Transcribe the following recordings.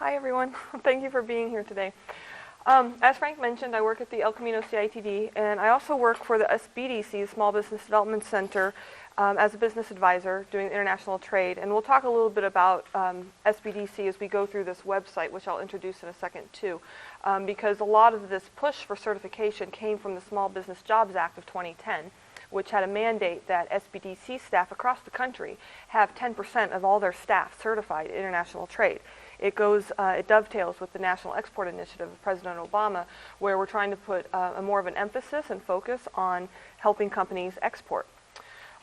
Hi everyone, thank you for being here today. As Frank mentioned, I work at the El Camino CITD, and I also work for the SBDC, Small Business Development Center, as a business advisor doing international trade. And we'll talk a little bit about SBDC as we go through this website, which I'll introduce in a second too, because a lot of this push for certification came from the Small Business Jobs Act of 2010, which had a mandate that SBDC staff across the country have 10% of all their staff certified in international trade. It dovetails with the National Export Initiative of President Obama, where we're trying to put more of an emphasis and focus on helping companies export.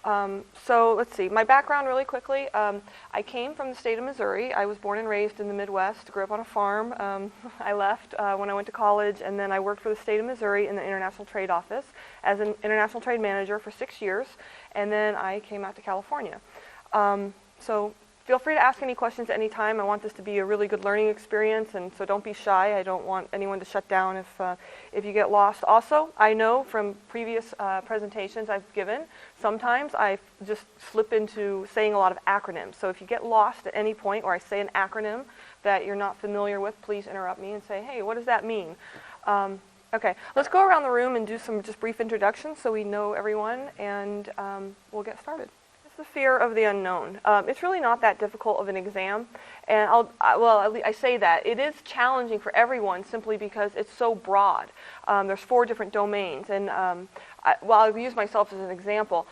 So let's see, my background really quickly. I came from the state of Missouri. I was born and raised in the Midwest, grew up on a farm. I left when I went to college, and then I worked for the state of Missouri in the International Trade Office as an international trade manager for 6 years, and then I came out to California. So feel free to ask any questions at any time. I want this to be a really good learning experience, and so don't be shy. I don't want anyone to shut down if you get lost. Also, I know from previous presentations I've given, sometimes I just slip into saying a lot of acronyms. So if you get lost at any point or I say an acronym that you're not familiar with, please interrupt me and say, hey, what does that mean? Okay, let's go around the room and do some just brief introductions so we know everyone, and we'll get started. The fear of the unknown. It's really not that difficult of an exam, and I say that. It is challenging for everyone simply because it's so broad. There's 4 different domains, and I'll use myself as an example.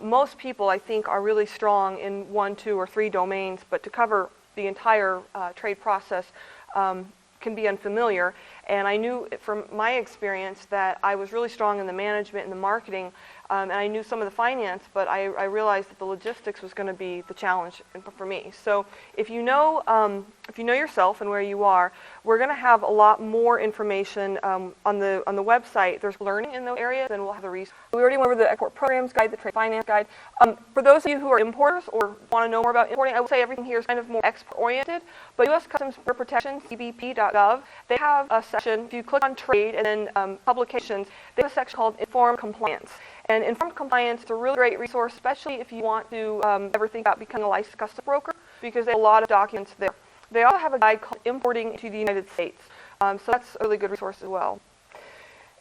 Most people, I think, are really strong in 1, 2, or 3 domains, but to cover the entire trade process can be unfamiliar, and I knew from my experience that I was really strong in the management and the marketing, and I knew some of the finance, but I realized that the logistics was going to be the challenge for me. So if you know yourself and where you are, we're going to have a lot more information on the website. There's learning in those areas, and we'll have the resources. We already went over the export programs guide, the trade finance guide. For those of you who are importers or want to know more about importing, I would say everything here is kind of more export-oriented, but U.S. Customs Border Protection, CGBP.gov, they have a section. If you click on trade and then publications, they have a section called Informed Compliance. And Informed Compliance is a really great resource, especially if you want to ever think about becoming a licensed customs broker, because they have a lot of documents there. They also have a guide called Importing to the United States. So that's a really good resource as well.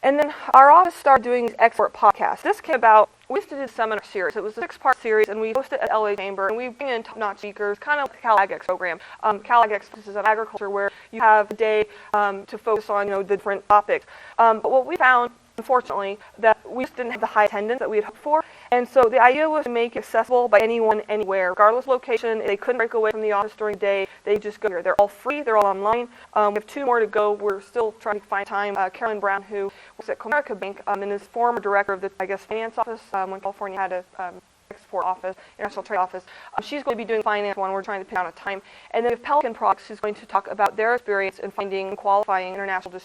And then our office started doing these export podcasts. This came about, we used to do a seminar series. It was a 6-part series, and we hosted it at LA Chamber, and we bring in top-notch speakers, kind of like the CalAgX program. CalAgX is on agriculture, where you have a day to focus on the different topics. But what we found, unfortunately, that we just didn't have the high attendance that we had hoped for. And so the idea was to make it accessible by anyone, anywhere, regardless of location. If they couldn't break away from the office during the day, they just go here. They're all free. They're all online. We have 2 more to go. We're still trying to find time. Carolyn Brown, who works at Comerica Bank and is former director of the, finance office when California had a export office, international trade office. She's going to be doing finance one. We're trying to pin down a time. And then we have Pelican Products, who's going to talk about their experience in finding and qualifying international distributors.